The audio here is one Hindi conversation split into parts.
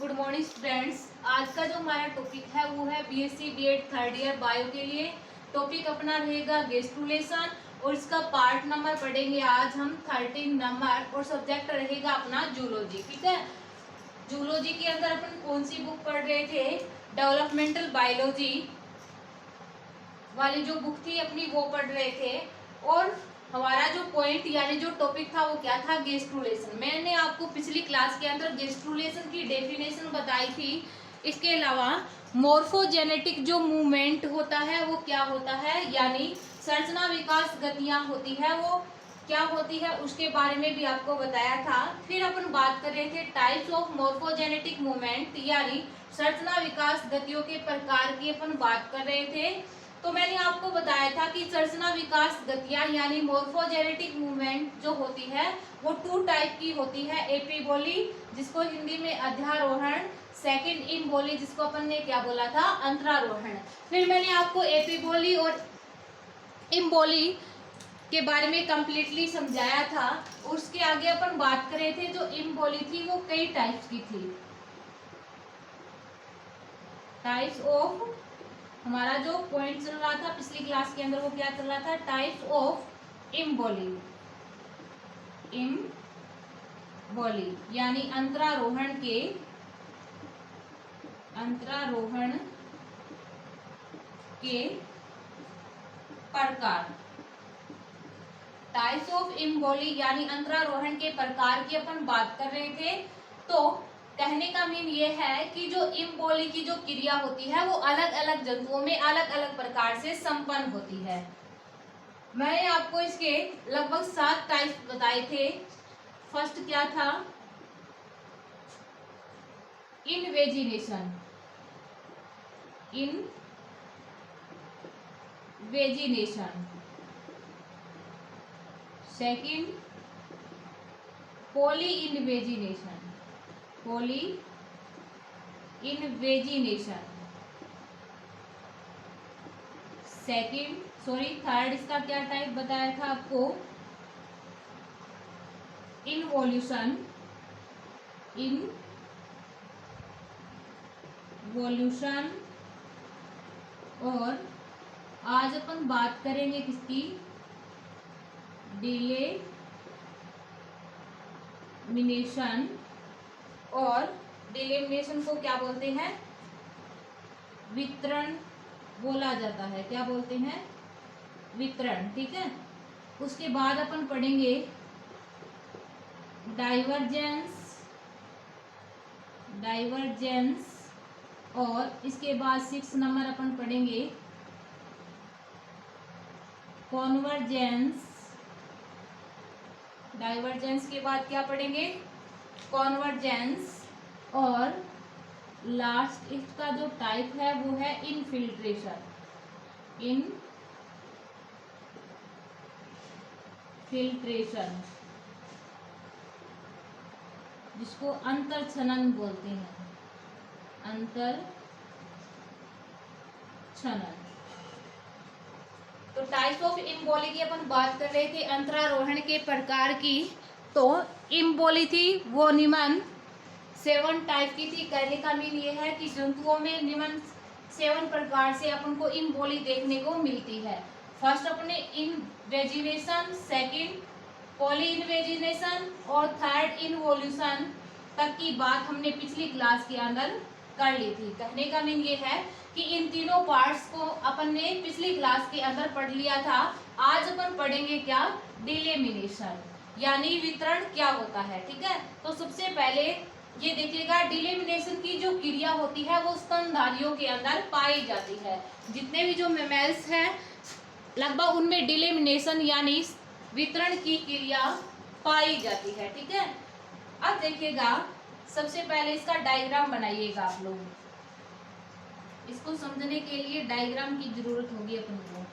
Good morning students. आज का जो हमारा टॉपिक है वो है BSc BEd third year bio के लिए। टॉपिक अपना रहेगा गेस्ट्रुलेशन और इसका पार्ट नंबर पढ़ेंगे आज हम 13 नंबर और सब्जेक्ट रहेगा अपना जूलॉजी। ठीक है, जूलॉजी के अंदर अपन कौन सी बुक पढ़ रहे थे? डेवलपमेंटल बायोलॉजी वाली जो बुक थी अपनी वो पढ़ रहे थे। और हमारा जो पॉइंट यानी जो टॉपिक था वो क्या था? गेस्ट्रुलेशन। मैंने आपको पिछली क्लास के अंदर गेस्ट्रुलेशन की डेफिनेशन बताई थी। इसके अलावा मोर्फोजेनेटिक जो मूवमेंट होता है वो क्या होता है, यानी संरचना विकास गतियां होती है वो क्या होती है उसके बारे में भी आपको बताया था। फिर अपन बात कर रहे थे टाइप्स ऑफ मोर्फोजेनेटिक मूवमेंट, यानी संरचना विकास गतियों के प्रकार की अपन बात कर रहे थे। तो मैंने आपको बताया था कि संरचना विकास गतियां यानी मोर्फोजेनेटिक मूवमेंट जो होती है वो 2 टाइप की होती है। एपीबोली जिसको हिंदी में अध्यारोहण, सेकंड इम्बोली जिसको अपन ने क्या बोला था? अंतरारोहण। फिर मैंने आपको एपीबोली और इम्बोली के बारे में कंप्लीटली समझाया था। उसके आगे अपन बात कर रहे थे जो इम्बोली थी वो कई टाइप्स की थी। टाइप्स ऑफ, हमारा जो पॉइंट चल रहा था पिछली क्लास के अंदर वो क्या चल रहा था? Types of इम्बोली। इम्बोली यानी अंतरारोहण के प्रकार। टाइप्स ऑफ इम्बोली यानी अंतरारोहण के प्रकार की अपन बात कर रहे थे। तो कहने का मीन ये है कि जो इम्बोली की जो क्रिया होती है वो अलग अलग जंतुओं में अलग अलग प्रकार से संपन्न होती है। मैंने आपको इसके लगभग 7 टाइप बताए थे। फर्स्ट क्या था? Invagination. Second poly invagination. Third इसका क्या टाइप बताया था आपको? इनवोल्यूशन। और आज अपन बात करेंगे किसकी? डिलेमिनेशन। और डिलेमिनेशन को क्या बोलते हैं? वितरण बोला जाता है। क्या बोलते हैं? वितरण। ठीक है, उसके बाद अपन पढ़ेंगे डाइवर्जेंस और इसके बाद 6 नंबर अपन पढ़ेंगे कॉन्वर्जेंस। डाइवर्जेंस के बाद क्या पढ़ेंगे? कॉन्वर्जेंस। और लास्ट इसका जो टाइप है वो है इनफिल्ट्रेशन। जिसको अंतरछनन बोलते हैं। तो टाइप्स ऑफ इम्बोली की अपन बात कर रहे थे, अंतरारोहण के प्रकार की। तो इम्बोली थी वो निम्न 7 टाइप की थी। कहने का मीन ये है कि जंतुओं में निम्न 7 प्रकार से अपन को इम्बोली देखने को मिलती है। फर्स्ट अपने इनवेजिनेशन, सेकंड पॉली इनवेजिनेशन और थर्ड इनवोल्यूशन तक की बात हमने पिछली क्लास के अंदर कर ली थी। कहने का मीन ये है कि इन तीनों पार्ट्स को अपन ने पिछली क्लास के अंदर पढ़ लिया था। आज अपन पढ़ेंगे क्या? डिलेमिनेशन यानी वितरण क्या होता है। ठीक है, तो सबसे पहले ये देखिएगा, डिलेमिनेशन की जो क्रिया होती है वो स्तनधारियों के अंदर पाई जाती है। जितने भी जो मेमल्स हैं लगभग उनमें डिलेमिनेशन यानी वितरण की क्रिया पाई जाती है। ठीक है, अब देखिएगा सबसे पहले इसका डायग्राम बनाइएगा आप लोग। इसको समझने के लिए डायग्राम की जरूरत होगी अपन को।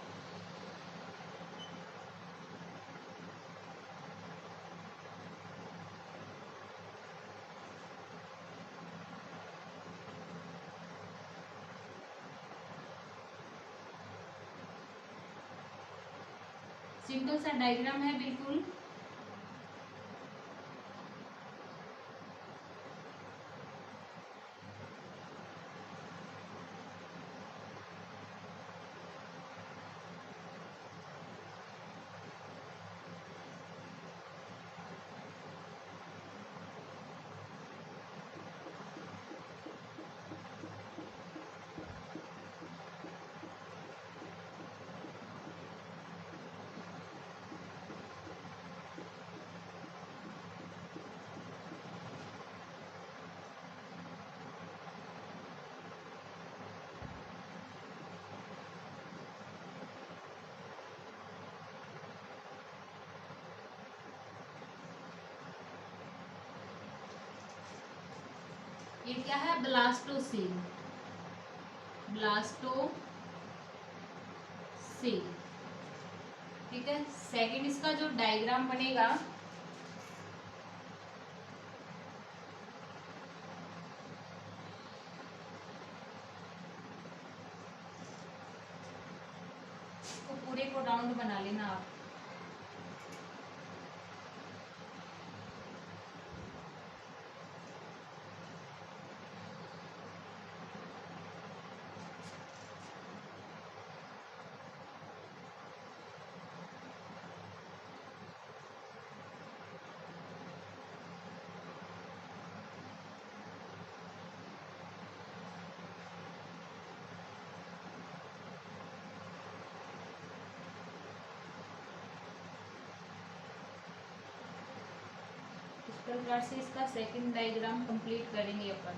सिंपल सा डायग्राम है बिल्कुल। ये क्या है? Blastocoel, blastocoel. ठीक है, सेकंड इसका जो डायग्राम बनेगा, तो पूरे को राउंड बना लेना आप। इस प्रकार से इसका सेकंड डायग्राम कंप्लीट करेंगे अपन।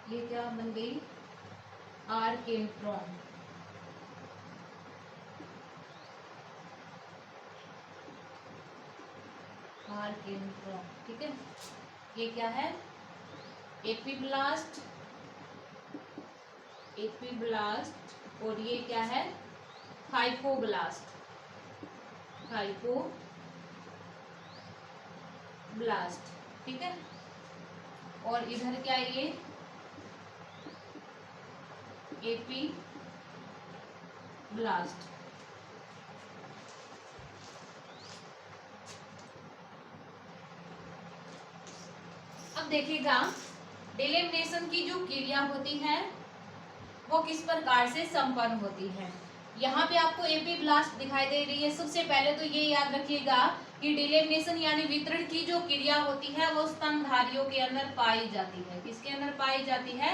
ये क्या बन गई? आर्केंट्रॉन। आर्केंट्रॉन, ठीक है। ये क्या है? Epiblast, epiblast. और ये क्या है? हाइपोब्लास्ट, हाइपोब्लास्ट, ठीक है। और इधर क्या है? ये एपीब्लास्ट। अब देखिएगा, डिलेमिनेशन की जो क्रिया होती है वो किस प्रकार से संपन्न होती है। यहाँ पे आपको एपीब्लास्ट दिखाई दे रही है। सबसे पहले तो ये याद रखिएगा कि डिलेमिनेशन यानी वितरण की जो क्रिया होती है वो स्तनधारियों के अंदर पाई जाती है। किसके अंदर पाई जाती है?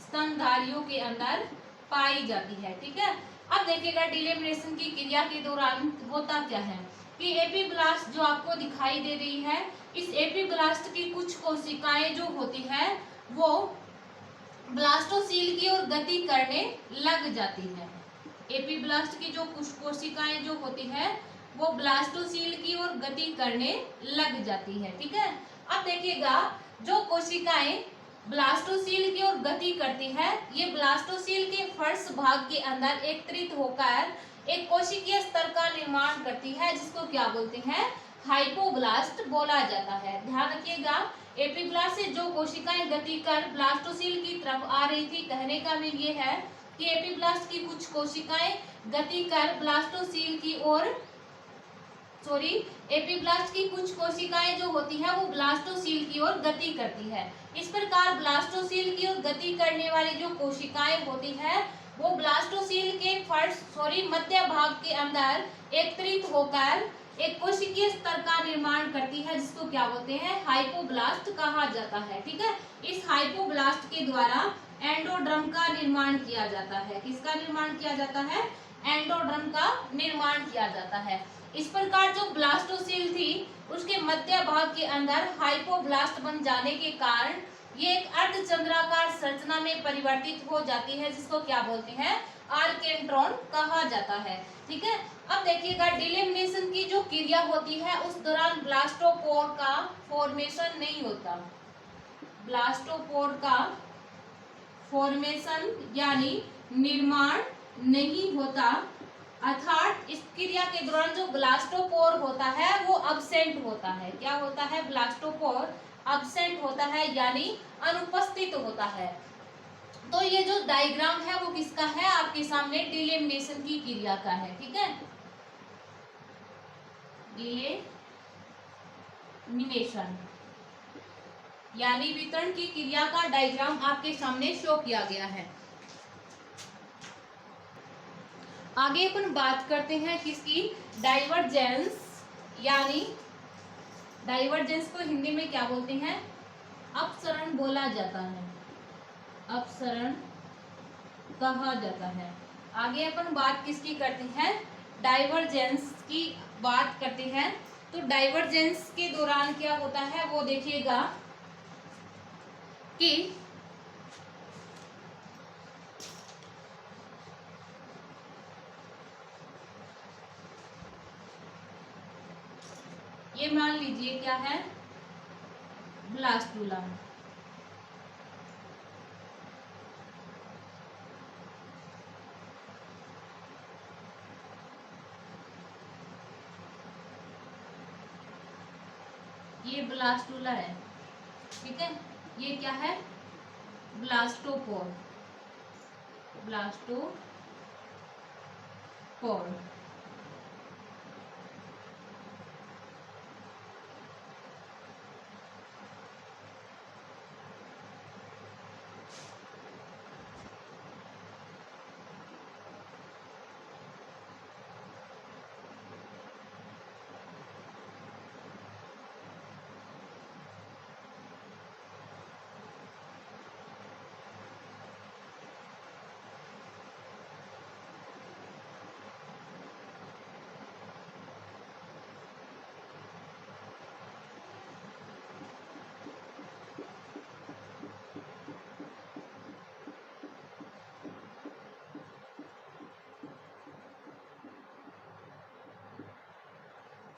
स्तनधारियों के अंदर पाई जाती है, ठीक है। अब देखिएगा, डिलेमिनेशन की क्रिया के दौरान होता क्या है कि एपीब्लास्ट जो आपको दिखाई दे रही है, इस एपीब्लास्ट की कुछ कोशिकाएं जो होती है वो ब्लास्टोसील की ओर गति करने लग जाती है। एपीब्लास्ट की जो कुछ कोशिकाएं जो होती है वो ब्लास्टोसील की ओर गति करने लग जाती है, ठीक है। अब देखिएगा, जो कोशिकाएं ब्लास्टोसील की ओर गति करती है, ये ब्लास्टोसील के फर्श भाग के अंदर एकत्रित होकर एक कोशिकीय स्तर का निर्माण करती है, जिसको क्या बोलते हैं? हाइपोब्लास्ट बोला जाता है। ध्यान रखिएगा, एपीब्लास्ट से जो कोशिकाएं गति कर ब्लास्टोसील की तरफ आ रही थी, कहने का मीन ये है कि एपीब्लास्ट की कुछ कोशिकाएं गति कर ब्लास्टोसील की ओर एपीब्लास्ट की कुछ कोशिकाएं जो होती है वो ब्लास्टोसील की ओर गति करती है। इस प्रकार ब्लास्टोसील की ओर गति करने वाली जो कोशिकाएं होती है वो ब्लास्टोसील के मध्य भाग के अंदर एकत्रित होकर एक कोशिकीय स्तर का निर्माण करती है, जिसको क्या बोलते हैं? हाइपोब्लास्ट कहा जाता है, ठीक है। इस हाइपोब्लास्ट के द्वारा एंडोड्रम का निर्माण किया जाता है। किसका निर्माण किया जाता है? एंडोड्रम का निर्माण किया जाता है। इस प्रकार जो ब्लास्टोसील थी उसके मध्य भाग के अंदर हाइपोब्लास्ट बन जाने के कारण ये एक अर्धचंद्राकार संरचना में परिवर्तित हो जाती है, जिसको क्या बोलते हैं, आर्केंट्रॉन कहा जाता है। ठीक है, अब देखिएगा डिलेमिनेशन की जो क्रिया होती है उस दौरान ब्लास्टोपोर का फॉर्मेशन नहीं होता। ब्लास्टोपोर का फॉर्मेशन यानी निर्माण नहीं होता, अर्थात इस क्रिया के दौरान जो ब्लास्टोपोर होता है वो अब्सेंट होता है। क्या होता है, ब्लास्टोपोर अब्सेंट होता है यानी अनुपस्थित होता है। तो ये जो डायग्राम है वो किसका है, आपके सामने डिलेमिनेशन की क्रिया का है। ठीक है, डिलेमिनेशन यानी वितरण की क्रिया का डायग्राम आपके सामने शो किया गया है। आगे अपन बात करते हैं किसकी, डाइवर्जेंस, यानी डाइवर्जेंस को हिंदी में क्या बोलते हैं, अपसरण बोला जाता है, अपसरण कहा जाता है। आगे अपन बात किसकी करते हैं, डाइवर्जेंस की बात करते हैं। तो डाइवर्जेंस के दौरान क्या होता है वो देखिएगा कि ये मान लीजिए क्या है, ब्लास्टुला, ये ब्लास्टुला है। ठीक है, ये क्या है, ब्लास्टोपोर, ब्लास्टोपोर।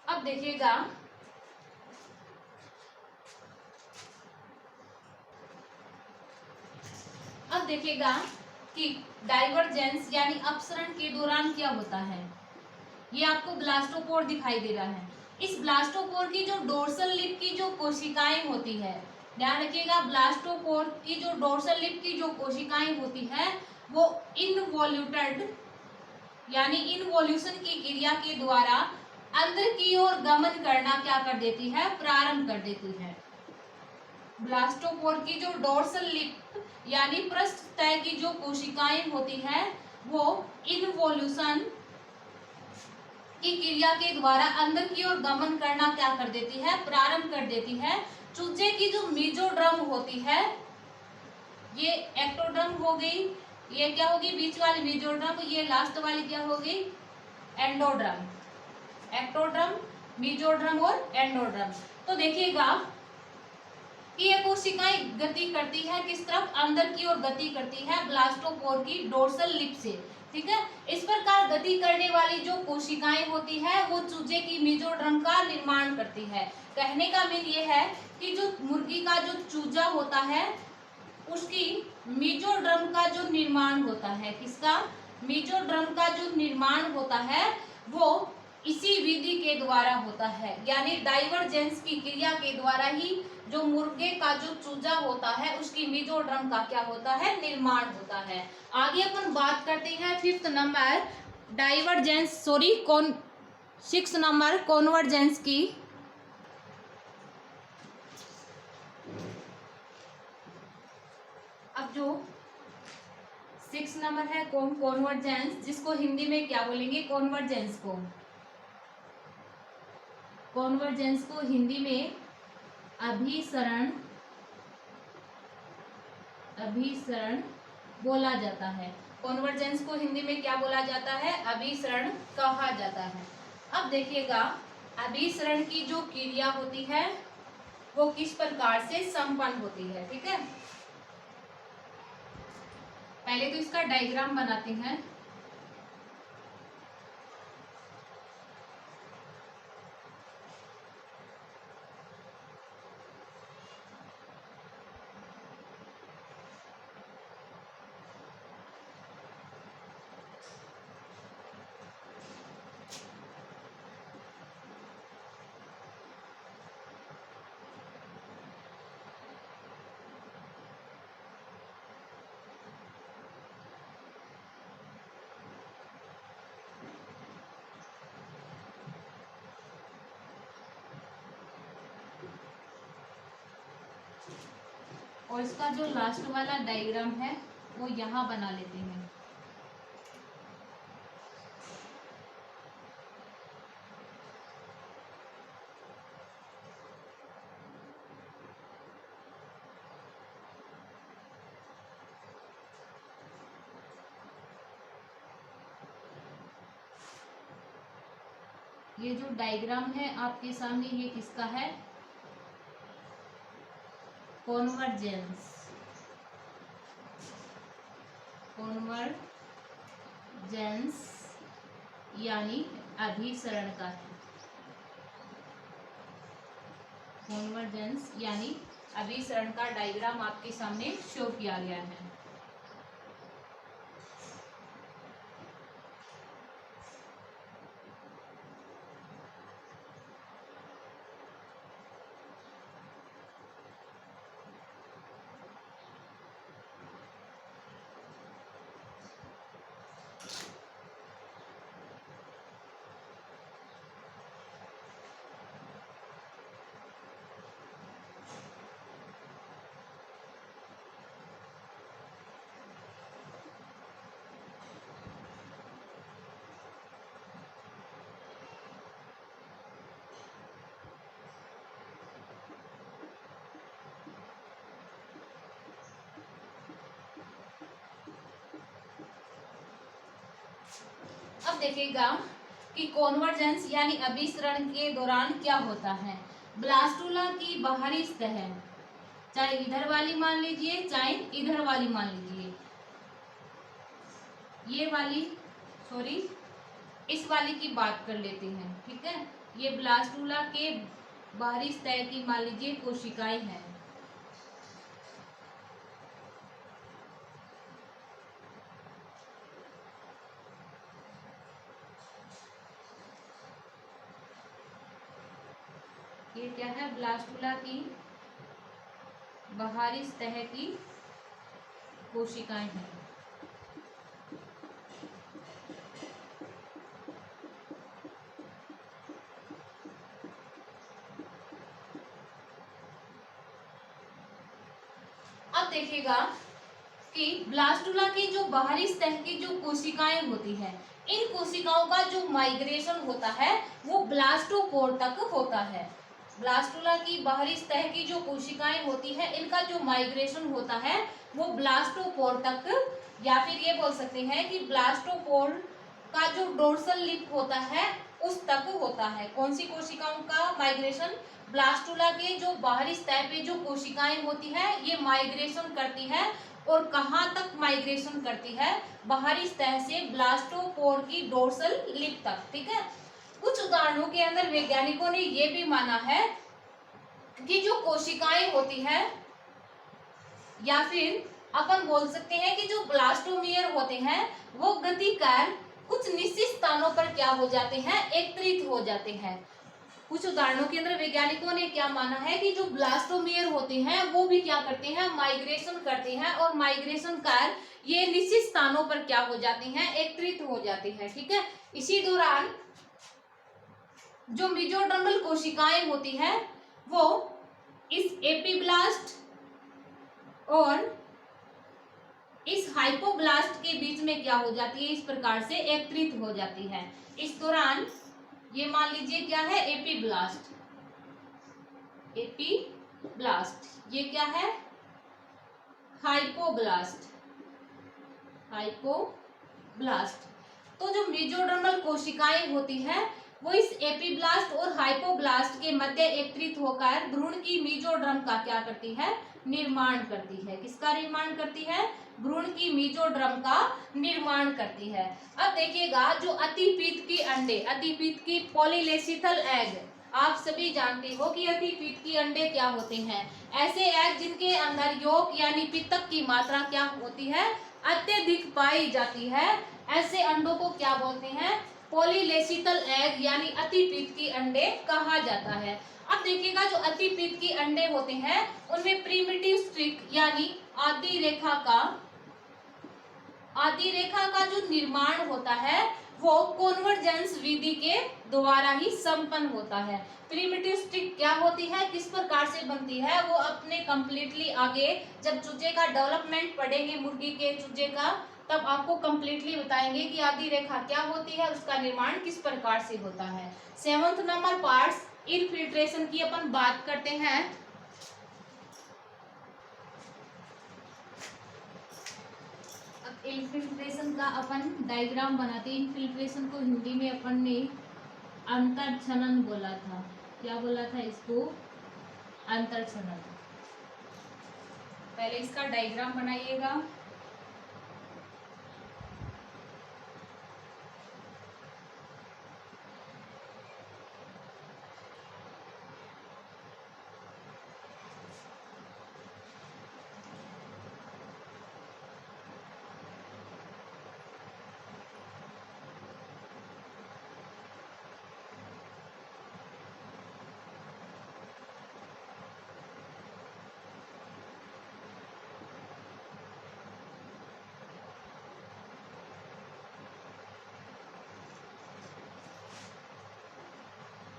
अब देखिएगा कि डाइवर्जेंस यानी अपसरण के दौरान क्या होता है। ये आपको ब्लास्टोपोर दिखाई दे रहा है। इस ब्लास्टोपोर की जो डोर्सल लिप की जो कोशिकाएं होती है, ध्यान रखिएगा, ब्लास्टोपोर की जो डोर्सल लिप की जो कोशिकाएं होती है वो इनवॉल्यूटेड यानी इनवॉल्यूशन की क्रिया के द्वारा अंदर की ओर गमन करना क्या कर देती है, प्रारंभ कर देती है। ब्लास्टोपोर की जो डोर्सल लिप यानी पृष्ठ तय की जो कोशिकाएं होती है वो इनवॉल्यूशन की क्रिया के द्वारा अंदर की ओर गमन करना क्या कर देती है, प्रारंभ कर देती है। चूजे की जो मेसोड्रम होती है, ये एक्टोड्रम हो गई, ये क्या होगी, बीच वाली मेसोड्रम, ये लास्ट वाली क्या होगी, एंडोड्रम, एक्टोड्रम, मेसोड्रम और एंडोड्रम। तो देखिएगा कि ये कोशिकाएं गति करती है किस तरफ, अंदर की ओर गति करती है ब्लास्टोपोर की डोर्सल लिप से। ठीक है, इस प्रकार गति करने वाली जो कोशिकाएं होती है वो चूजे की मेसोड्रम का निर्माण करती है। कहने का मीन ये है कि जो मुर्गी का जो चूजा होता है उसकी मेसोड्रम का जो निर्माण होता है, किसका, मेसोड्रम का जो निर्माण होता है वो इसी विधि के द्वारा होता है, यानी डाइवर्जेंस की क्रिया के द्वारा ही जो मुर्गे का जो चूजा होता है उसकी मेसोड्रम का क्या होता है, निर्माण होता है। आगे अपन बात करते हैं 5th number divergence, sorry 6 number convergence की। अब जो 6 नंबर है कॉन्वर्जेंस, जिसको हिंदी में क्या बोलेंगे, कॉन्वर्जेंस को हिंदी में अभिसरण बोला जाता है। कॉन्वर्जेंस को हिंदी में क्या बोला जाता है, अभिसरण कहा जाता है। अब देखिएगा अभिसरण की जो क्रिया होती है वो किस प्रकार से संपन्न होती है। ठीक है, पहले तो इसका डायग्राम बनाते हैं। और इसका जो लास्ट वाला डायग्राम है वो यहाँ बना लेते हैं। ये जो डायग्राम है आपके सामने ये किसका है, कॉन्वर्जेंस, कॉन्वर्जेंस यानी अभिसरण का है। कॉन्वर्जेंस यानी अभिसरण का डायग्राम आपके सामने शो किया गया है। अब देखिएगा कि कॉन्वर्जेंस यानी अभिसरण के दौरान क्या होता है। ब्लास्टुला की बाहरी सतह, चाहे इधर वाली मान लीजिए चाहे इधर वाली मान लीजिए, ये वाली सॉरी इस वाली की बात कर लेते हैं। ठीक है, ये ब्लास्टुला के बाहरी सतह की मान लीजिए कोशिकाएं हैं। ये क्या है, ब्लास्टुला की बाहरी सतह की कोशिकाएं हैं। अब देखिएगा कि ब्लास्टुला की जो बाहरी सतह की जो कोशिकाएं होती है, इन कोशिकाओं का जो माइग्रेशन होता है वो ब्लास्टोपोर तक होता है। ब्लास्टुला की बाहरी सतह की जो कोशिकाएं होती है इनका जो माइग्रेशन होता है वो ब्लास्टोपोर तक, या फिर ये बोल सकते हैं कि ब्लास्टोपोर का जो डोर्सल लिप होता है उस तक होता है। कौन सी कोशिकाओं का माइग्रेशन, ब्लास्टुला के जो बाहरी सतह पे जो कोशिकाएं होती है ये माइग्रेशन करती है। और कहाँ तक माइग्रेशन करती है, बाहरी सतह से ब्लास्टोपोर की डोर्सल लिप तक। ठीक है, कुछ उदाहरणों के अंदर वैज्ञानिकों ने यह भी माना है कि जो कोशिकाएं होती है, या फिर अपन बोल सकते हैं कि जो ब्लास्टोमियर होते हैं वो गति कर कुछ निश्चित स्थानों पर क्या हो जाते हैं, एकत्रित हो जाते हैं। कुछ उदाहरणों के अंदर वैज्ञानिकों ने क्या माना है कि जो ब्लास्टोमियर होते हैं वो भी क्या करते हैं, माइग्रेशन करते हैं, और माइग्रेशन कर ये निश्चित स्थानों पर क्या हो जाते हैं, एकत्रित हो जाते हैं। ठीक है, इसी दौरान जो मेसोडर्मल कोशिकाएं होती हैं वो इस एपीब्लास्ट और इस हाइपोब्लास्ट के बीच में क्या हो जाती है, इस प्रकार से एकत्रित हो जाती है। इस दौरान ये मान लीजिए क्या है, एपीब्लास्ट, एपीब्लास्ट ये क्या है, हाइपोब्लास्ट, हाइपोब्लास्ट। तो जो मेसोडर्मल कोशिकाएं होती हैं वो इस एपीब्लास्ट और हाइपोब्लास्ट के मध्य एकत्रित होकर भ्रूण की मीजोड्रम का क्या करती है, निर्माण करती है। किसका निर्माण करती है, भ्रूण की मीजोड्रम का निर्माण करती है। अब देखिएगा जो अतिपीत की अंडे, अतिपीत की पॉलीलेसिथल एग, आप सभी जानते हो कि अतिपीत की अंडे क्या होते हैं, ऐसे एग जिनके अंदर यौक यानी पित्तक की मात्रा क्या होती है, अत्यधिक पाई जाती है, ऐसे अंडों को क्या बोलते हैं, पॉलीलेसिथल एग यानी अतिपीत की अंडे कहा जाता है। अब देखिएगा जो अतिपीत की अंडे होते हैं उनमें प्रिमिटिव स्ट्रिक यानी आदि रेखा का जो निर्माण होता है वो कॉन्वर्जेंस विधि के द्वारा ही संपन्न होता है। प्रिमिटिव स्ट्रिक क्या होती है, किस प्रकार से बनती है, वो अपने कंप्लीटली आगे जब चूजे का डेवलपमेंट पढ़ेंगे, मुर्गी के चूजे का, तब आपको कंप्लीटली बताएंगे कि आदि रेखा क्या होती है, उसका निर्माण किस प्रकार से होता है। 7th नंबर पार्ट्स इनफिल्ट्रेशन की अपन बात करते हैं। अब इनफिल्ट्रेशन का अपन डायग्राम बनाते हैं। इनफिल्ट्रेशन को हिंदी में अपन ने अंतर्छनन बोला था। क्या बोला था इसको, अंतर्छनन। पहले इसका डायग्राम बनाइएगा।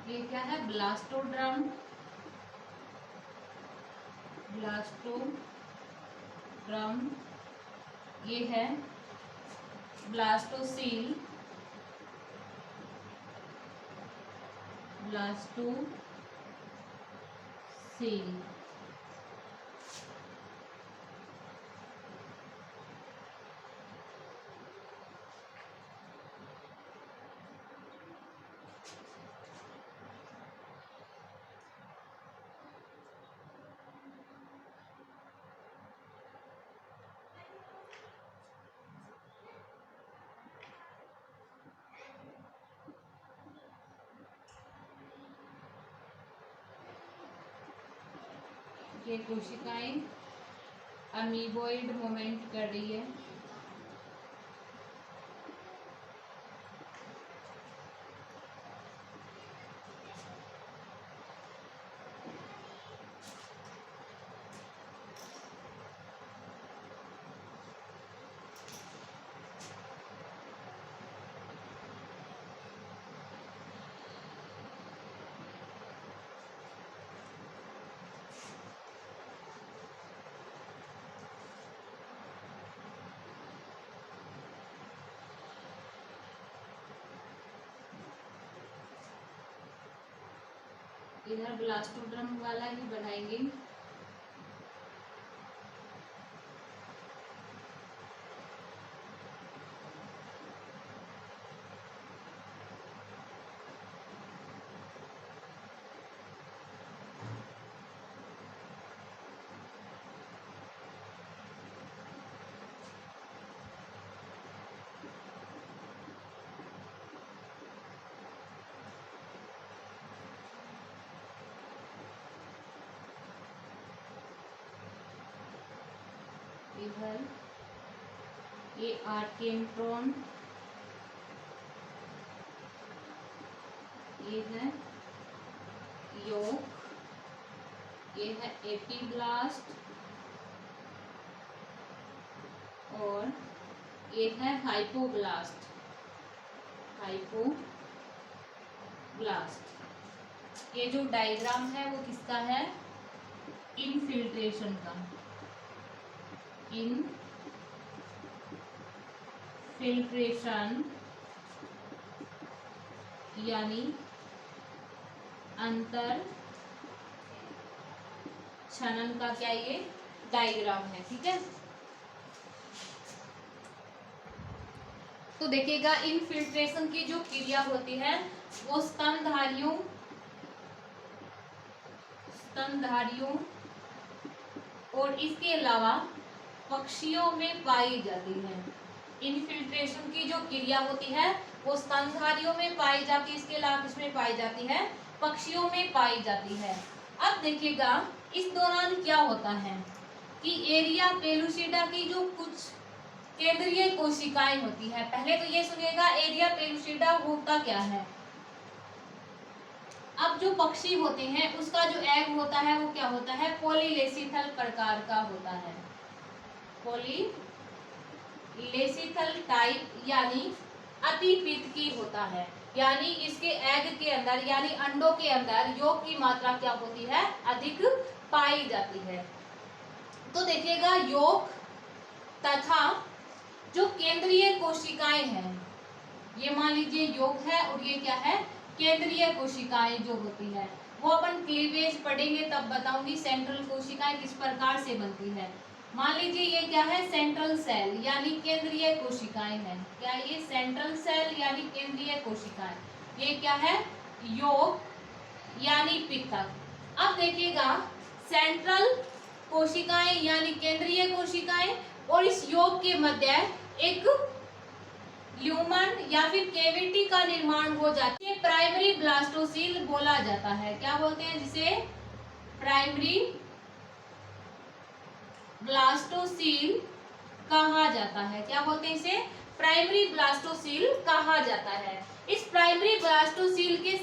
ये क्या है, ब्लास्टोड्रम, ब्लास्टोड्रम, ये है ब्लास्टोसील, ब्लास्टोसील। ये कोशिकाएं अमीबोइड मूवमेंट कर रही है। इधर ब्लास्टोड्रम वाला ही बनाएंगे। इधर ये आर्केंट्रॉन, ये है योक, ये है एपीब्लास्ट और ये है हाइपोब्लास्ट। ये जो डायग्राम है वो किसका है, इनफिल्ट्रेशन का। इनफिल्ट्रेशन यानी अंतर छनन का क्या ये डायग्राम है, ठीक है। तो देखिएगा इनफिल्ट्रेशन की जो क्रिया होती है वो स्तनधारियों और इसके अलावा पक्षियों में पाई जाती है। इनफिल्ट्रेशन की जो क्रिया होती है वो स्तनधारियों में पाई जाती है, इसके अलावा किसमें पाई जाती है? पक्षियों में पाई जाती है। अब देखिएगा इस दौरान क्या होता है कि एरिया पेलुसिडा की जो कुछ केंद्रीय कोशिकाएं होती है, पहले तो ये सुनिएगा एरिया पेलुसिडा होता क्या है। अब जो पक्षी होते हैं उसका जो एग होता है वो क्या होता है? पॉलीलेसिथल प्रकार का होता है, पॉलीलेसिथल टाइप यानी अतिपीतकी होता है। यानी इसके एग के अंदर यानी अंडों के अंदर योग की मात्रा क्या होती है? अधिक पाई जाती है। तो देखिएगा योग तथा जो केंद्रीय कोशिकाएं हैं, ये मान लीजिए योग है और ये क्या है? केंद्रीय कोशिकाएं जो होती है, वो अपन क्लीवेज पढ़ेंगे तब बताऊंगी सेंट्रल कोशिकाएं किस प्रकार से बनती है। मान लीजिए ये क्या है? सेंट्रल सेल यानी केंद्रीय कोशिकाएं हैं। क्या ये सेंट्रल सेल यानी केंद्रीय कोशिकाएं? ये क्या है? योग यानी पृथक। अब देखिएगा सेंट्रल कोशिकाएं यानी केंद्रीय कोशिकाएं और इस योग के मध्य एक ल्यूमन या फिर केविटी का निर्माण हो जाती है। प्राइमरी ब्लास्टोसील बोला जाता है। क्या बोलते हैं जिसे? प्राइमरी ब्लास्टोसील कहा जाता है। क्या बोलते हैं इसे? प्राइमरी ब्लास्टोसील कहा जाता है। इस प्राइमरी ब्लास्टोसील के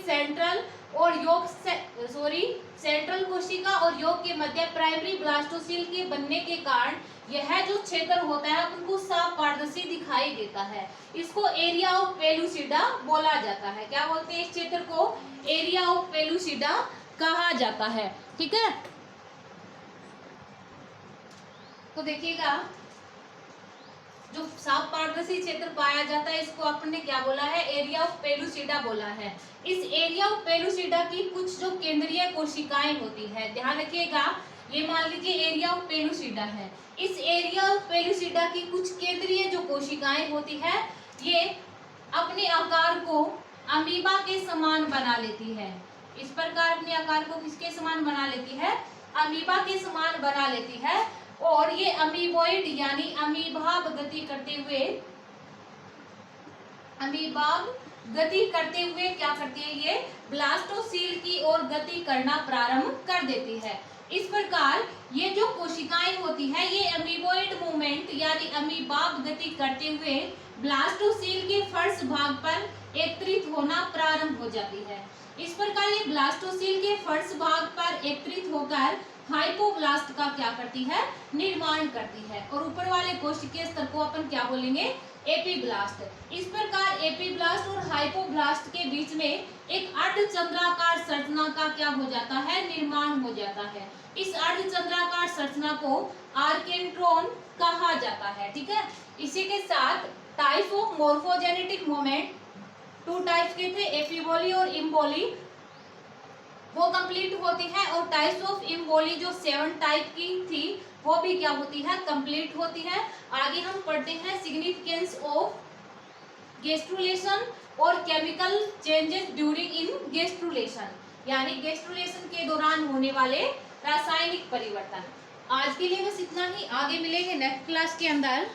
सेंट्रल कोशिका और योग के मध्य प्राइमरी ब्लास्टोसील के बनने के कारण यह जो क्षेत्र होता है उनको साफ पारदर्शी दिखाई देता है। इसको एरिया ऑफ पेलुसिडा बोला जाता है। क्या बोलते हैं इस क्षेत्र को? एरिया ऑफ पेलुसिडा कहा जाता है। ठीक है, तो देखिएगा जो साफ पारदर्शी क्षेत्र पाया जाता है इसको अपन ने क्या बोला है? एरिया ऑफ पेलुसिडा बोला है। इस एरिया ऑफ पेलुसिडा की कुछ जो केंद्रीय कोशिकाएं होती है, ध्यान रखिएगा, ये मान लीजिए एरिया ऑफ पेलुसिडा है। इस एरिया ऑफ पेलुसिडा की कुछ केंद्रीय जो कोशिकाएं होती है ये अपने आकार को अमीबा के समान बना लेती है। इस प्रकार अपने आकार को किसके समान बना लेती है? अमीबा के समान बना लेती है। और ये अमीबॉइड यानी अमीबाब गति करते हुए क्या करती है? ये ब्लास्टोसील की ओर गति करना प्रारंभ कर देती है। इस प्रकार ये जो कोशिकाएं होती है ये अमीबॉइड मूवमेंट यानी अमीबाब गति करते हुए ब्लास्टोसील के फर्श भाग पर एकत्रित होना प्रारंभ हो जाती है। इस प्रकार ये ब्लास्टोसील के फर्श भाग पर एकत्रित होकर हाइपोब्लास्ट का क्या करती है? निर्माण करती है। और ऊपर वाले कोशिकीय स्तर को अपन क्या बोलेंगे? एपीब्लास्ट। इस प्रकार एपीब्लास्ट और हाइपोब्लास्ट के बीच में एक अर्धचंद्राकार संरचना का क्या हो जाता है? निर्माण हो जाता है। इस अर्धचंद्राकार संरचना को आर्केंट्रोन कहा जाता है। ठीक है, इसी के साथ type of morphogenetic moment 2 types के थे, एपीबोली और इम्बोली, वो कंप्लीट होती है। और टाइप्स ऑफ इम्बोली जो 7 टाइप की थी वो भी क्या होती है? कंप्लीट होती है। आगे हम पढ़ते हैं सिग्निफिकेंस ऑफ गेस्ट्रुलेशन और केमिकल चेंजेस ड्यूरिंग इन गेस्ट्रुलेशन, यानी गेस्ट्रुलेशन के दौरान होने वाले रासायनिक परिवर्तन। आज के लिए बस इतना ही, आगे मिलेंगे नेक्स्ट क्लास के अंदर।